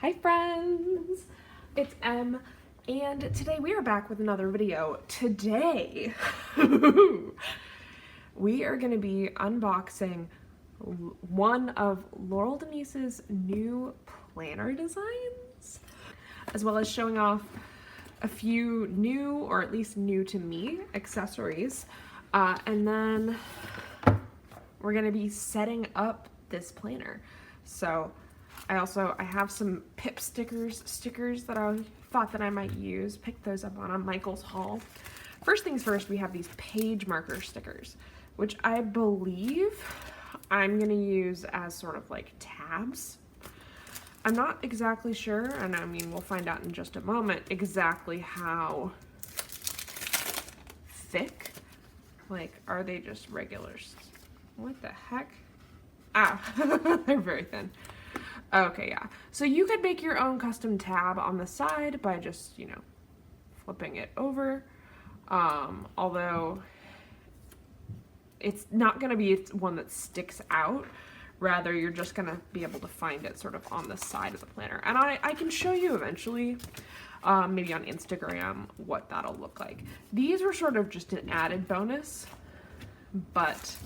Hi friends, it's Em, and today we are back with another video. Today, we are going to be unboxing one of Laurel Denise's new planner designs, as well as showing off a few new, or at least new to me, accessories. And then we're going to be setting up this planner. So I have some Pip stickers that I thought that I might use. Picked those up on a Michael's haul. First things first, we have these page marker stickers, which I believe I'm gonna use as sort of like tabs. I'm not exactly sure, and I mean, we'll find out in just a moment exactly how thick. Like, are they just regulars? What the heck? Ah, they're very thin. Okay, yeah. So you could make your own custom tab on the side by just, you know, flipping it over. Although it's not going to be one that sticks out. Rather, you're just going to be able to find it sort of on the side of the planner. And I can show you eventually, maybe on Instagram, what that'll look like. These were sort of just an added bonus, but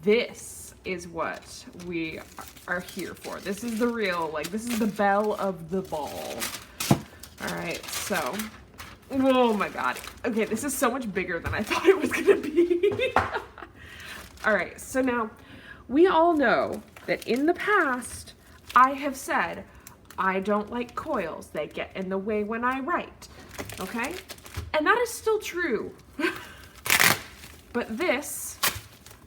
this is what we are here for. This is the real, like, this is the belle of the ball. All right, so, oh my God. Okay, this is so much bigger than I thought it was gonna be. All right, so now we all know that in the past, I have said, I don't like coils. They get in the way when I write, okay? And that is still true. But this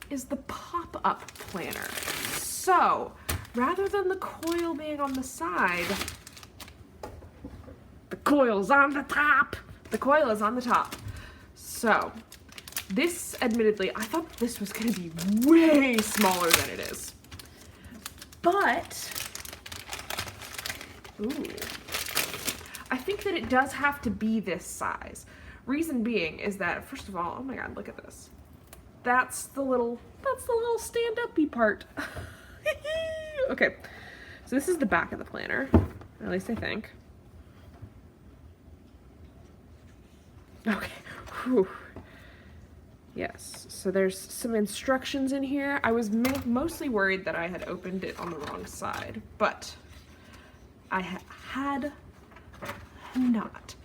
is the pop-up planner. So, rather than the coil being on the side, the coil's on the top. The coil is on the top. So, this, admittedly, I thought this was gonna be way smaller than it is. But, ooh, I think that it does have to be this size. Reason being is that, first of all, oh my God, look at this. That's the little stand-up-y part. Okay, so this is the back of the planner, at least I think. Okay, whew. Yes, so there's some instructions in here. I was mostly worried that I had opened it on the wrong side, but I had not.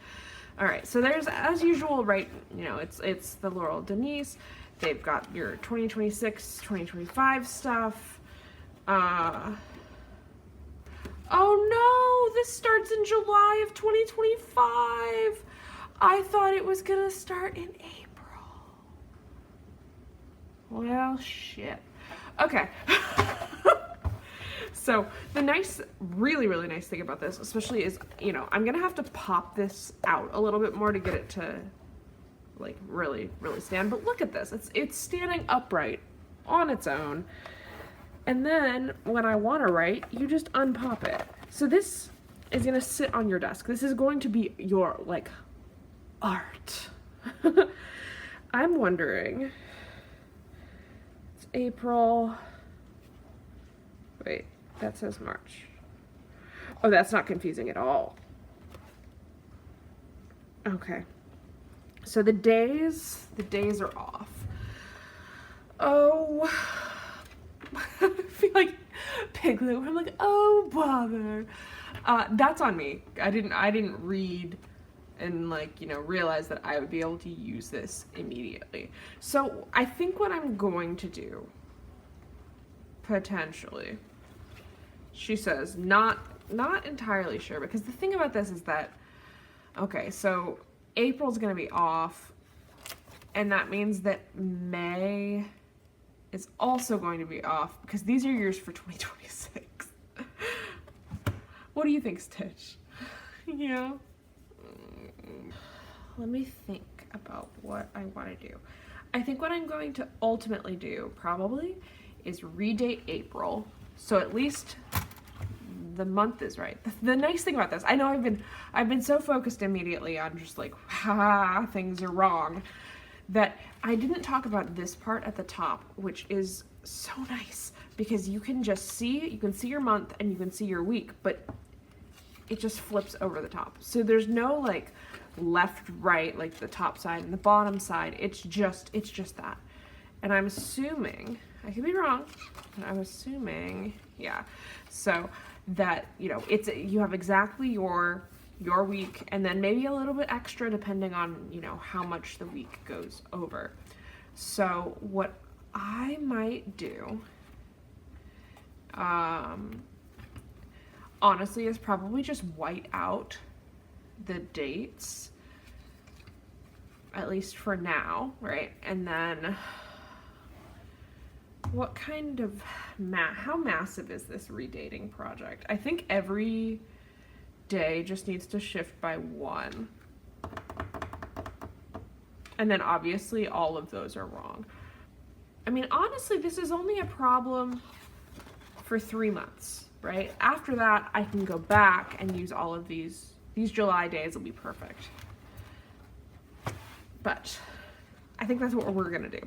All right, so there's, as usual, right, you know, it's the Laurel Denise. They've got your 2026, 2025 stuff. Oh no, this starts in July of 2025. I thought it was gonna start in April. Well, shit. Okay. So the nice, really nice thing about this, especially is, you know, I'm gonna have to pop this out a little bit more to get it to like really stand, but look at this, it's standing upright on its own, and then when I want to write, you just unpop it. So this is gonna sit on your desk. This is going to be your like art. I'm wondering, it's April, wait, that says March. Oh, that's not confusing at all. Okay. So the days are off. Oh, I feel like Piglet. I'm like, oh bother. That's on me. I didn't read and like, you know, realize that I would be able to use this immediately. So I think what I'm going to do, potentially, she says, not entirely sure, because the thing about this is that, okay, so April's gonna be off, and that means that May is also going to be off, because these are yours for 2026. What do you think, Stitch? Yeah. Let me think about what I want to do. I think what I'm going to ultimately do, probably, is redate April, so at least the month is right. The nice thing about this, I know I've been so focused immediately on just like, things are wrong, that I didn't talk about this part at the top, which is so nice because you can just see, you can see your month and you can see your week, but it just flips over the top. So there's no like left, right, like the top side and the bottom side. It's just that. And I'm assuming, I could be wrong, but I'm assuming, yeah. So that, you know, you have exactly your week, and then maybe a little bit extra depending on, you know, how much the week goes over. So what I might do, honestly, is probably just white out the dates, at least for now, right? And then what kind of how massive is this redating project? I think every day just needs to shift by 1. And then obviously all of those are wrong. I mean, honestly, this is only a problem for 3 months, right? After that, I can go back and use all of these July days will be perfect. But I think that's what we're gonna do.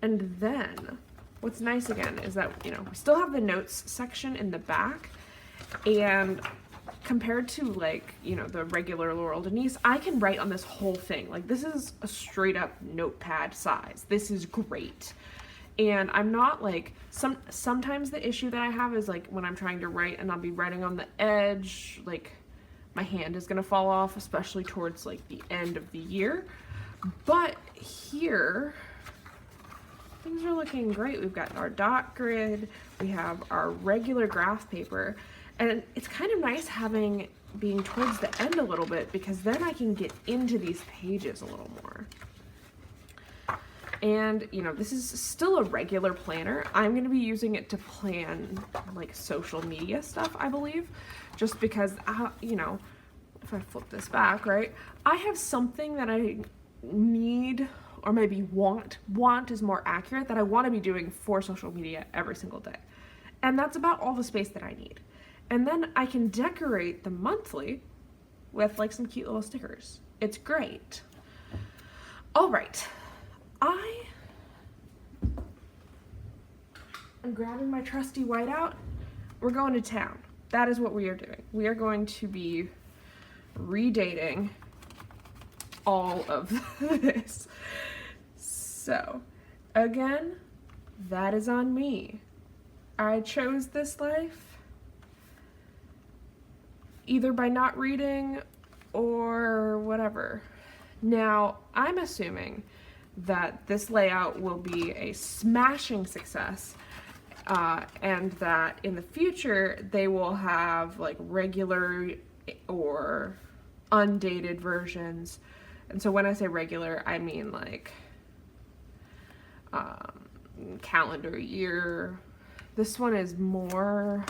And then what's nice again is that, you know, we still have the notes section in the back, and compared to like, you know, the regular Laurel Denise, I can write on this whole thing. Like, this is a straight up notepad size. This is great. And I'm not like, sometimes the issue that I have is like when I'm trying to write and I'll be writing on the edge, like my hand is gonna fall off, especially towards like the end of the year. But here, things are looking great. We've got our dot grid, we have our regular graph paper, and it's kind of nice being towards the end a little bit, because then I can get into these pages a little more. And, you know, this is still a regular planner. I'm going to be using it to plan like social media stuff, I believe, just because, you know, if I flip this back, right, I have something that I need, or maybe want is more accurate, that I want to be doing for social media every single day. And that's about all the space that I need. And then I can decorate the monthly with like some cute little stickers. It's great. All right. I'm grabbing my trusty whiteout. We're going to town. That is what we are doing. We are going to be redating all of this. So, again, that is on me. I chose this life either by not reading or whatever. Now, I'm assuming that this layout will be a smashing success, and that in the future they will have like regular or undated versions. And so when I say regular, I mean like calendar year. This one is more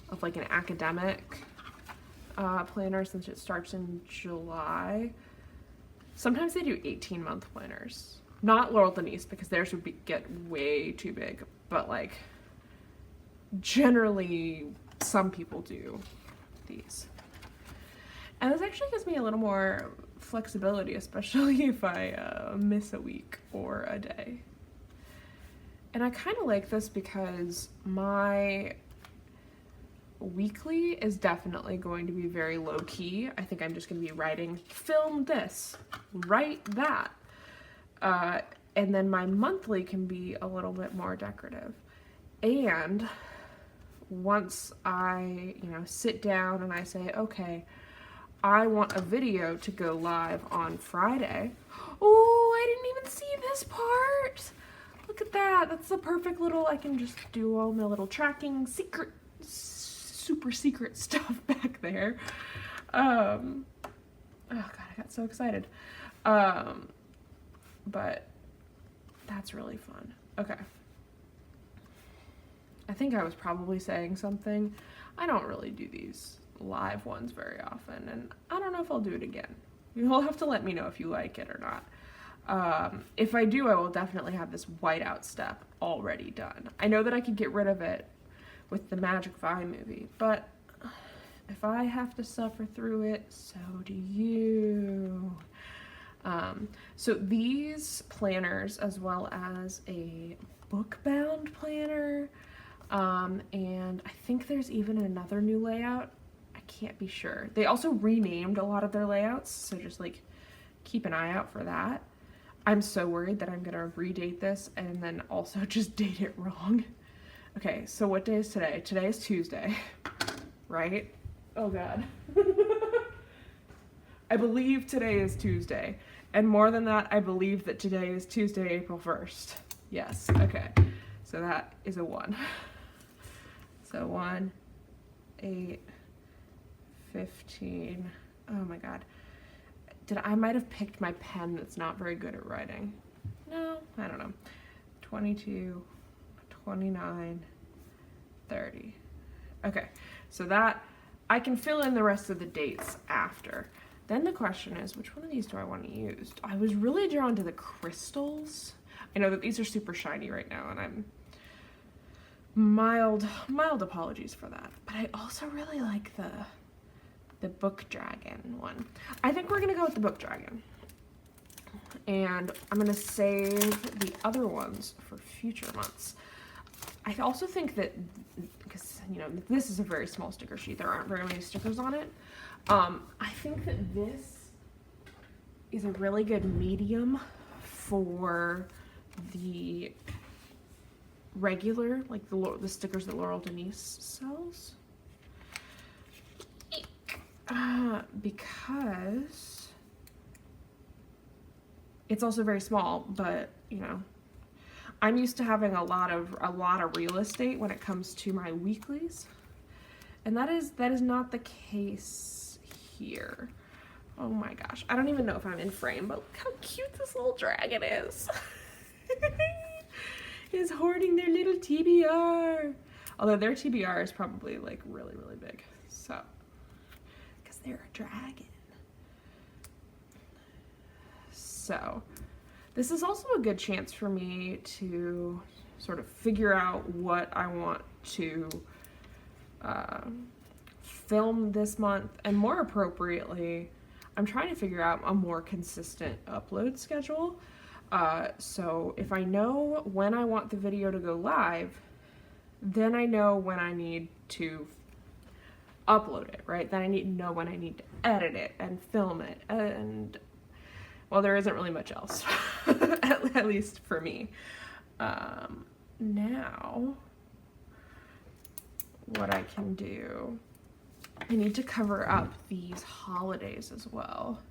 of like an academic planner, since it starts in July. Sometimes they do 18-month planners. Not Laurel Denise, because theirs would get way too big, but like generally some people do these. And this actually gives me a little more flexibility, especially if I miss a week or a day. And I kind of like this because my weekly is definitely going to be very low key. I think I'm just going to be writing, film this, write that. And then my monthly can be a little bit more decorative. And once I, you know, sit down and I say, okay, I want a video to go live on Friday. Oh, I didn't even see this part. Look at that. That's the perfect little, I can just do all my little tracking super secret stuff back there. Oh God, I got so excited. But that's really fun. Okay. I think I was probably saying something. I don't really do these live ones very often, and I don't know if I'll do it again. You'll have to let me know if you like it or not. If I do, I will definitely have this whiteout step already done. I know that I could get rid of it with the Magic of iMovie, but if I have to suffer through it, so do you. So these planners, as well as a book-bound planner, and I think there's even another new layout. I can't be sure. They also renamed a lot of their layouts, so just like keep an eye out for that. I'm so worried that I'm gonna redate this and then also just date it wrong. Okay, so what day is today? Today is Tuesday, right? Oh God. I believe today is Tuesday. And more than that, I believe that today is Tuesday, April 1st. Yes, okay. So that is a 1. So 1, 8, 15. Oh my God. I might have picked my pen that's not very good at writing. No, I don't know. 22, 29, 30. Okay, so that, I can fill in the rest of the dates after. Then the question is, which one of these do I want to use? I was really drawn to the crystals. I know that these are super shiny right now, and I'm mild apologies for that. But I also really like the book dragon one. I think we're gonna go with the book dragon. And I'm gonna save the other ones for future months. I also think that, because, you know, this is a very small sticker sheet, there aren't very many stickers on it. I think that this is a really good medium for the regular, like the stickers that Laurel Denise sells. Because it's also very small, but you know, I'm used to having a lot of real estate when it comes to my weeklies, and that is not the case here. Oh my gosh, I don't even know if I'm in frame, but look how cute this little dragon is. He's hoarding their little TBR, although their TBR is probably like really big, so because they're a dragon. So this is also a good chance for me to sort of figure out what I want to film this month, and more appropriately, I'm trying to figure out a more consistent upload schedule. So if I know when I want the video to go live, then I know when I need to upload it, right? Then I need to know when I need to edit it and film it, and well, there isn't really much else, at least for me. Now, what I can do, I need to cover up these holidays as well.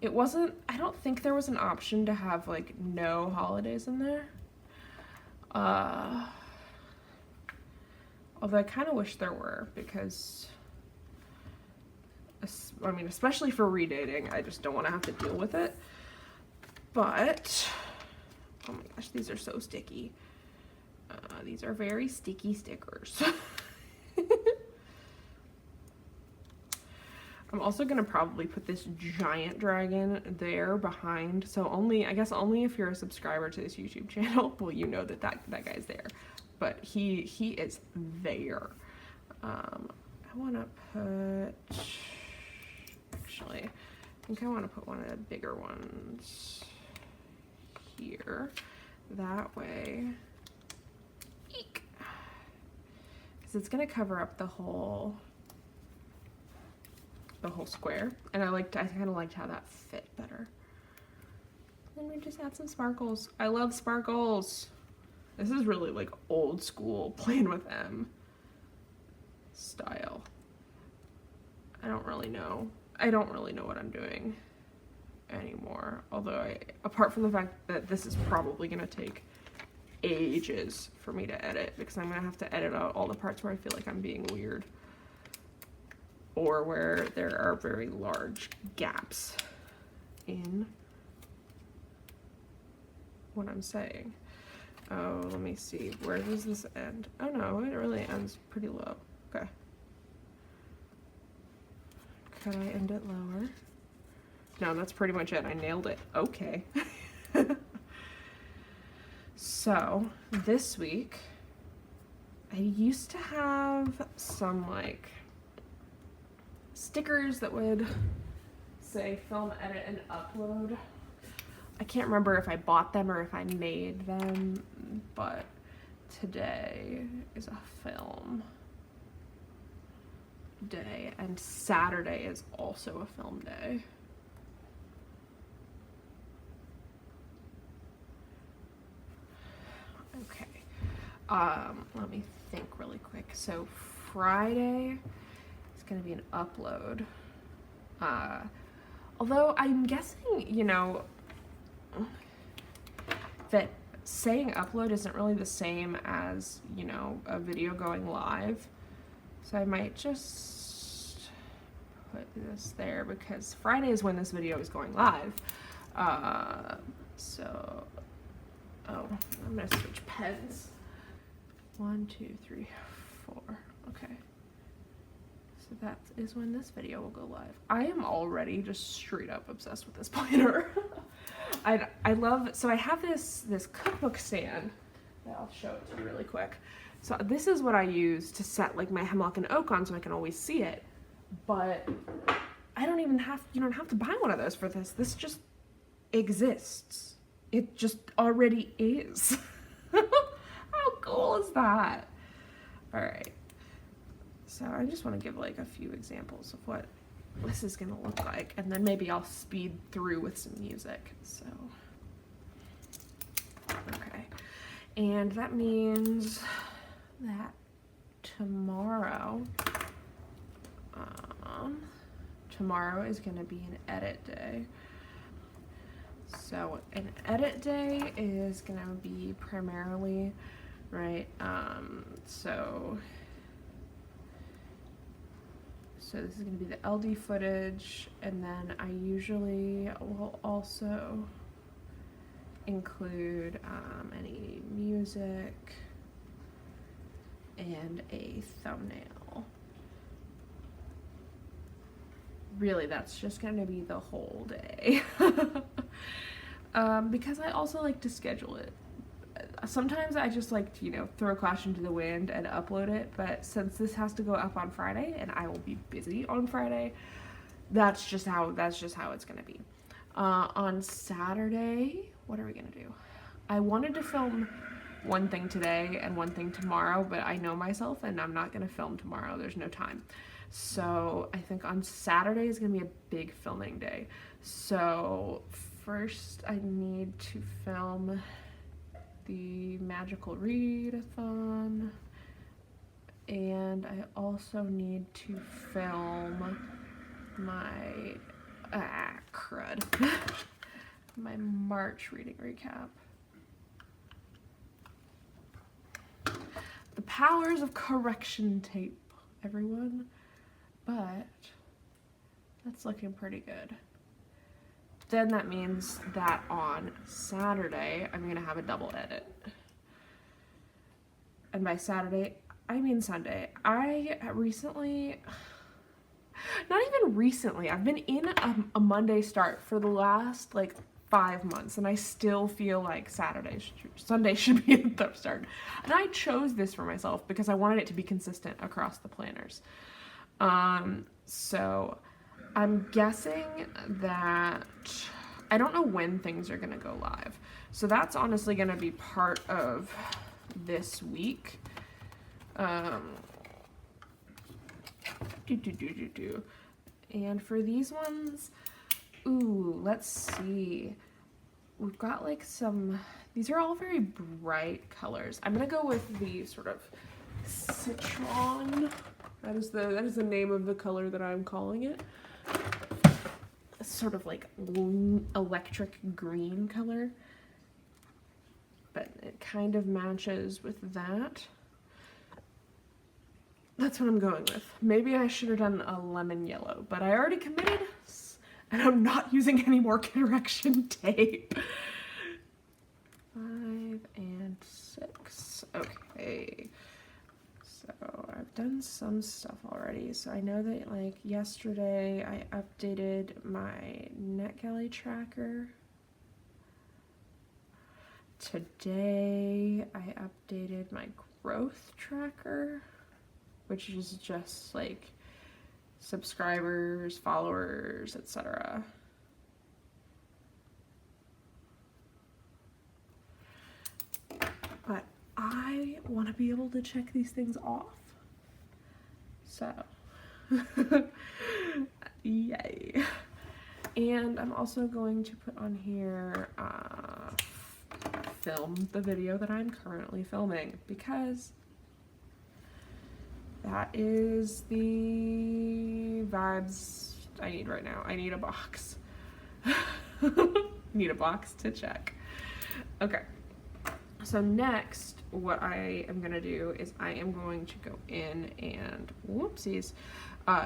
It wasn't, I don't think there was an option to have like no holidays in there. Although I kind of wish there were, because I mean, especially for redating, I just don't want to have to deal with it. But, oh my gosh, these are so sticky. These are very sticky stickers. I'm also gonna probably put this giant dragon there behind, so I guess only if you're a subscriber to this YouTube channel will you know that guy's there. But he is there. I wanna put, actually, I think I want to put one of the bigger ones here. That way, eek, because it's going to cover up the whole square, and I kind of liked how that fit better. Then we just add some sparkles. I love sparkles. This is really like old school playing with them style. I don't really know what I'm doing anymore, although apart from the fact that this is probably gonna take ages for me to edit, because I'm gonna have to edit out all the parts where I feel like I'm being weird or where there are very large gaps in what I'm saying. Oh, let me see, where does this end? Oh no, it really ends pretty low. Okay. Could I end it lower? No, that's pretty much it. I nailed it. Okay. So, this week, I used to have some, like, stickers that would say film, edit, and upload. I can't remember if I bought them or if I made them, but today is a film. day, and Saturday is also a film day. Okay. Let me think really quick. So Friday is going to be an upload. Although I'm guessing, you know, that saying upload isn't really the same as, you know, a video going live. So I might just put this there because Friday is when this video is going live. So, oh, I'm gonna switch pens. 1, 2, 3, 4. Okay. So that is when this video will go live. I am already just straight up obsessed with this planner. I love, so I have this cookbook stand that I'll show it to you really quick. So this is what I use to set like my hemlock and oak on so I can always see it. But I don't even have, you don't have to buy one of those for this. This just exists. It just already is. How cool is that? All right. So I just want to give like a few examples of what this is gonna look like, and then maybe I'll speed through with some music. So, okay. And that means that tomorrow is gonna be an edit day. So an edit day is gonna be primarily, right, so this is gonna be the LD footage, and then I usually will also include any music and a thumbnail. Really, that's just gonna be the whole day. Because I also like to schedule it. Sometimes I just like to, you know, throw caution to the wind and upload it, but since this has to go up on Friday and I will be busy on Friday, that's just how it's gonna be. On Saturday, what are we gonna do? I wanted to film one thing today and one thing tomorrow, but I know myself and I'm not gonna film tomorrow. There's no time. So I think on Saturday is gonna be a big filming day. So first I need to film the magical readathon, and I also need to film my crud my March reading recap. The powers of correction tape, everyone. But that's looking pretty good. Then that means that on Saturday, I'm gonna have a double edit. And by Saturday, I mean Sunday. I recently, not even recently, I've been in a Monday start for the last like 5 months, and I still feel like Sunday should be a third start. And I chose this for myself because I wanted it to be consistent across the planners. So I'm guessing that I don't know when things are gonna go live. So that's honestly gonna be part of this week. And for these ones, ooh, let's see. We've got like these are all very bright colors. I'm gonna go with the sort of citron. That is the name of the color that I'm calling it. A sort of like electric green color, but it kind of matches with that. That's what I'm going with. Maybe I should have done a lemon yellow, but I already committed, and I'm not using any more correction tape. 5 and 6. Okay. So I've done some stuff already. So I know that like yesterday I updated my NetGalley tracker. Today I updated my growth tracker, which is just like subscribers, followers, etc. But I want to be able to check these things off. So Yay. And I'm also going to put on here, film the video that I'm currently filming, because that is the vibes I need right now. I need a box. Need a box to check. Okay. So next, what I am going to do is I am going to go in and, whoopsies,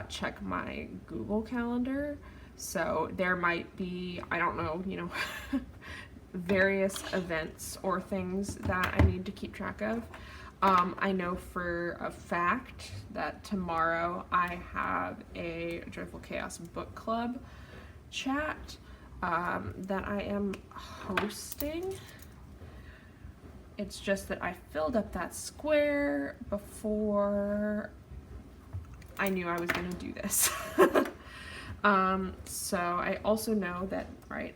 check my Google Calendar. So there might be, I don't know, you know, various events or things that I need to keep track of. I know for a fact that tomorrow I have a Joyful Chaos book club chat that I am hosting. It's just that I filled up that square before I knew I was going to do this. So I also know that, right,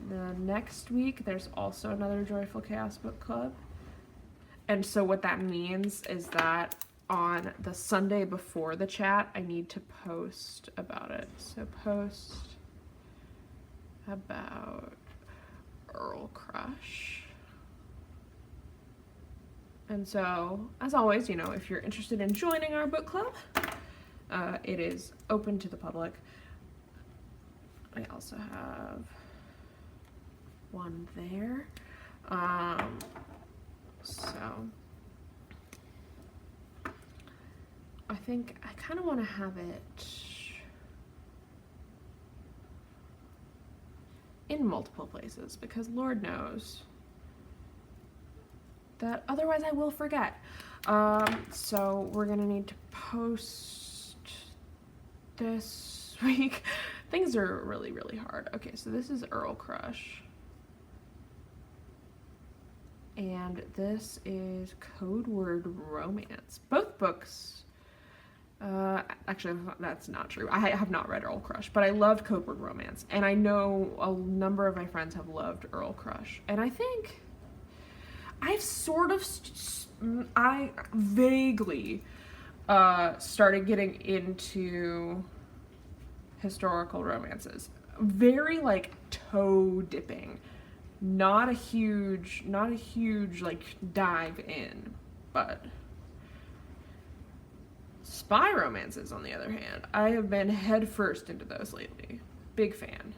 the next week there's also another Joyful Chaos book club. And so what that means is that on the Sunday before the chat, I need to post about it. So post about Earl Crush. And so, as always, you know, if you're interested in joining our book club, it is open to the public. I also have one there. So I think I kind of want to have it in multiple places, because Lord knows that otherwise I will forget. So we're gonna need to post this week. Things are really, really hard. Okay, so this is Earl Crush. And this is Code Word Romance. Both books, actually that's not true. I have not read Earl Crush, but I loved Code Word Romance. And I know a number of my friends have loved Earl Crush. And I think I've sort of, I vaguely started getting into historical romances. Very like toe dipping. Not a huge like dive in, but spy romances on the other hand, I have been head first into those lately. Big fan.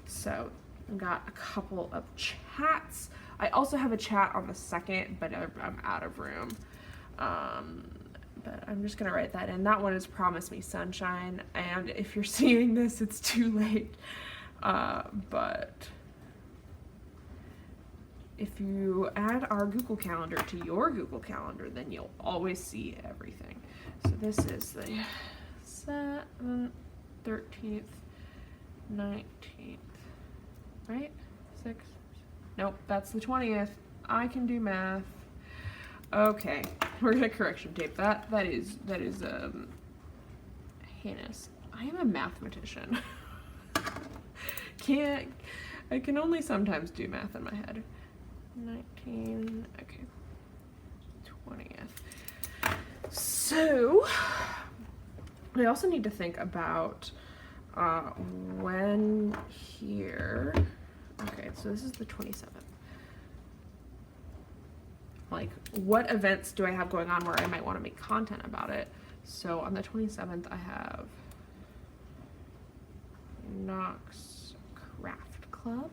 So I've got a couple of chats. I also have a chat on the 2nd, but I'm out of room. But I'm just gonna write that in. That one is Promise Me Sunshine, and if you're seeing this, it's too late. But if you add our Google Calendar to your Google Calendar, then you'll always see everything. So this is the 7th, 13th, 19th, right? 6th. Nope, that's the 20th. I can do math. Okay, we're gonna correction tape that. That is heinous. I am a mathematician. I can only sometimes do math in my head. 19, okay, 20th. So, I also need to think about when here, okay, so this is the 27th. Like, what events do I have going on where I might want to make content about it? So on the 27th, I have Knox Craft Club.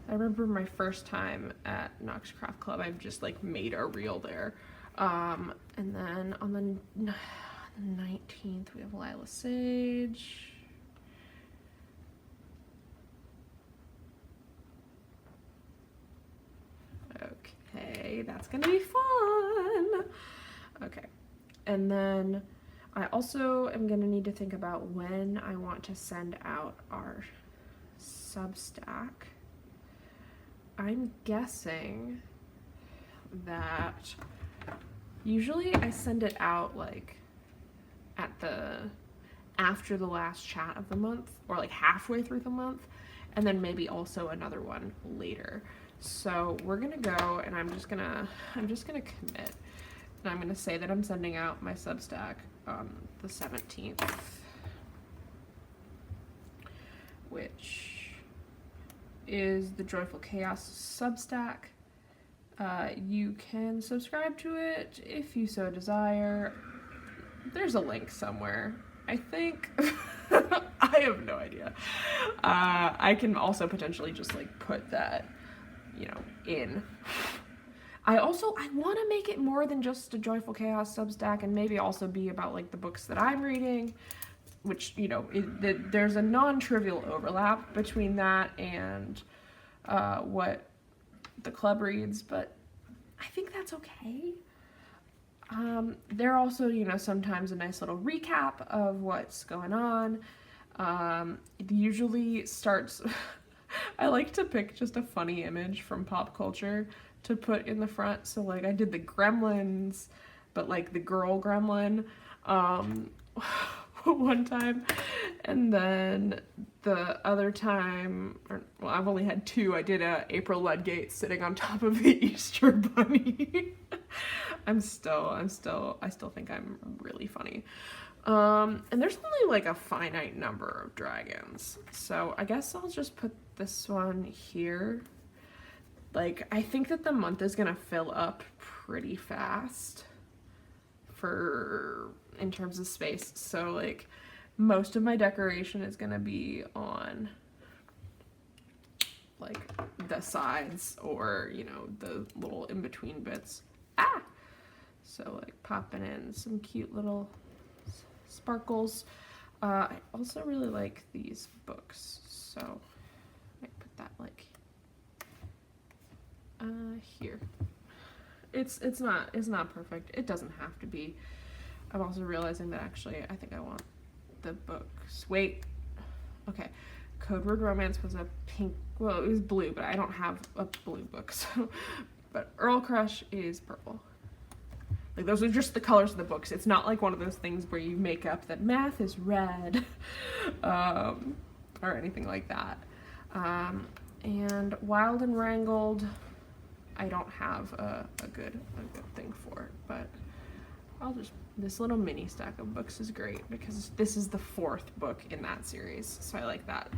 I remember my first time at Knox Craft Club, I've just like made a reel there. And then on the 19th, we have Lila Sage. Okay, that's gonna be fun. Okay, and then I also am gonna need to think about when I want to send out our Substack. I'm guessing that usually I send it out like after the last chat of the month, or like halfway through the month, and then maybe also another one later. So we're gonna go, and I'm just gonna commit. And I'm going to say that I'm sending out my Substack on the 17th, which is the Joyful Chaos Substack. You can subscribe to it if you so desire. There's a link somewhere, I think. I have no idea. I can also potentially just like put that, you know, in. I want to make it more than just a Joyful Chaos Substack, and maybe also be about like the books that I'm reading, which, you know, there's a non-trivial overlap between that and what the club reads, but I think that's okay. There are also, you know, sometimes a nice little recap of what's going on. It usually starts, I like to pick just a funny image from pop culture to put in the front. So like I did the Gremlins, but like the girl gremlin, one time, and then the other time, well, I've only had two. I did April Ludgate sitting on top of the Easter Bunny. I still think I'm really funny. And there's only like a finite number of dragons, so I guess I'll just put this one here. Like, I think that the month is gonna fill up pretty fast in terms of space, so like most of my decoration is gonna be on like the sides, or, you know, the little in-between bits. So like popping in some cute little sparkles. I also really like these books, so I might put that like here. It's not perfect. It doesn't have to be. I'm also realizing that actually I think I want the books. Wait. Okay. Code Word Romance was a pink, well, it was blue, but I don't have a blue book, so, but Earl Crush is purple. Like, those are just the colors of the books. It's not like one of those things where you make up that math is red, or anything like that. And Wild and Wrangled, I don't have a good thing for it, but this little mini stack of books is great because this is the 4th book in that series, so I like that.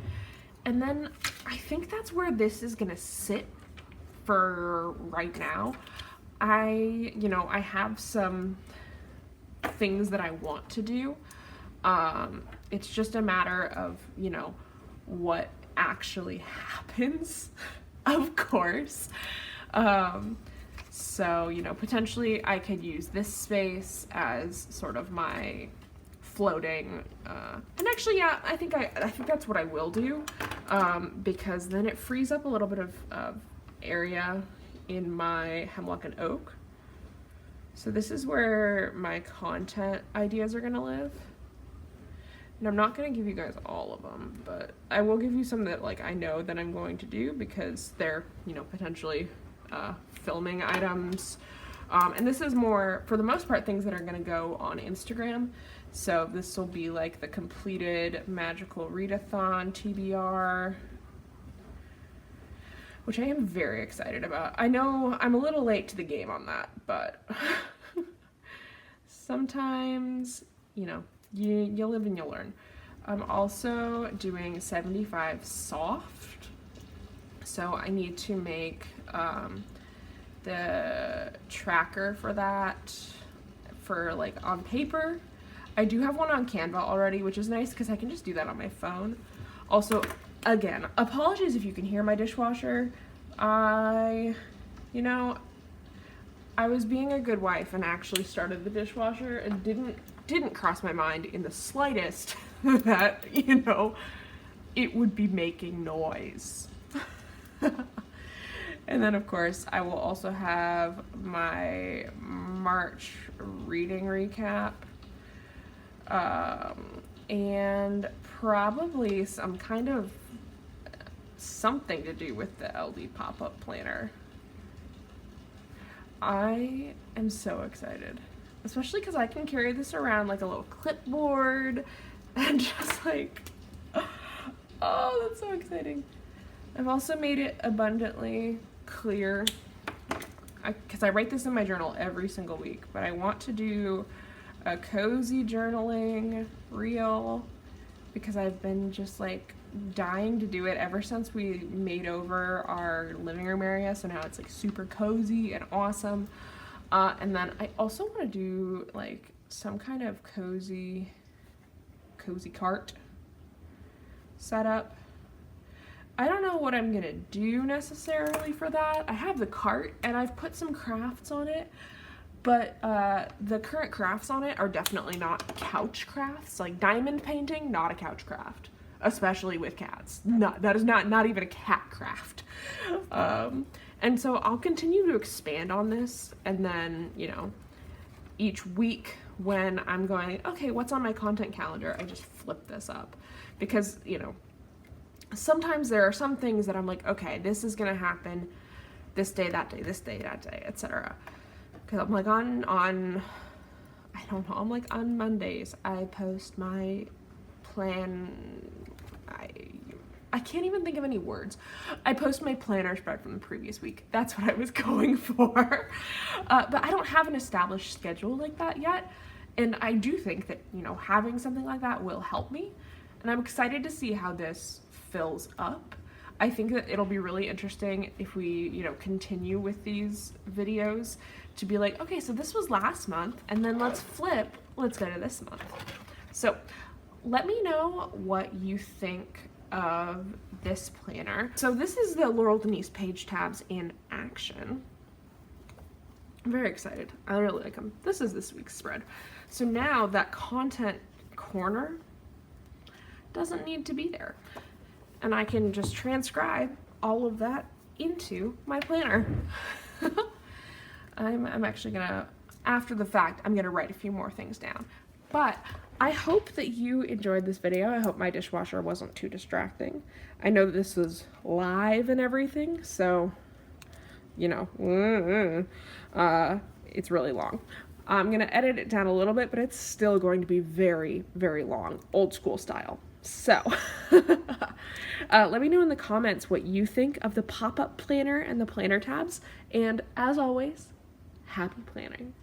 And then I think that's where this is gonna sit for right now. I have some things that I want to do. It's just a matter of, you know, what actually happens, of course. So, you know, potentially I could use this space as sort of my floating, and actually, yeah, I think that's what I will do, because then it frees up a little bit of area in my Hemlock and Oak. So this is where my content ideas are gonna live. And I'm not gonna give you guys all of them, but I will give you some that like I know that I'm going to do because they're, you know, potentially filming items. And this is more, for the most part, things that are gonna go on Instagram. So this will be like the completed Magical Readathon TBR, which I am very excited about. I know I'm a little late to the game on that, but sometimes, you know, you live and you learn. I'm also doing 75 soft, so I need to make the tracker for that for like on paper. I do have one on Canva already, which is nice because I can just do that on my phone. Also, again, apologies if you can hear my dishwasher. I was being a good wife and actually started the dishwasher and didn't cross my mind in the slightest that, you know, it would be making noise. And then, of course, I will also have my March reading recap, and probably some kind of something to do with the LD pop-up planner. I am so excited, especially because I can carry this around like a little clipboard and just like, oh, that's so exciting. I've also made it abundantly clear because I write this in my journal every single week, but I want to do a cozy journaling reel because I've been just like dying to do it ever since we made over our living room area, so now it's like super cozy and awesome. And then I also want to do like some kind of cozy cart setup. I don't know what I'm gonna do necessarily for that. I have the cart and I've put some crafts on it, but the current crafts on it are definitely not couch crafts. Like diamond painting, not a couch craft, especially with cats. That is not even a cat craft. And so I'll continue to expand on this, and then, you know, each week when I'm going, okay, what's on my content calendar, I just flip this up, because, you know, sometimes there are some things that I'm like, okay, this is gonna happen this day, that day, this day, that day, etc. Because I'm like on I don't know, I'm like on Mondays I post my plan. I can't even think of any words. I post my planner spread from the previous week. That's what I was going for. But I don't have an established schedule like that yet. And I do think that, you know, having something like that will help me. And I'm excited to see how this fills up. I think that it'll be really interesting if we, you know, continue with these videos to be like, okay, so this was last month, and then let's go to this month. So let me know what you think of this planner. So this is the Laurel Denise page tabs in action. I'm very excited. I really like them. This is this week's spread. So now that content corner doesn't need to be there. And I can just transcribe all of that into my planner. I'm actually gonna, after the fact, I'm gonna write a few more things down. But I hope that you enjoyed this video. I hope my dishwasher wasn't too distracting. I know that this was live and everything, so, you know, it's really long. I'm gonna edit it down a little bit, but it's still going to be very, very long, old school style. So, let me know in the comments what you think of the pop-up planner and the planner tabs, and as always, happy planning.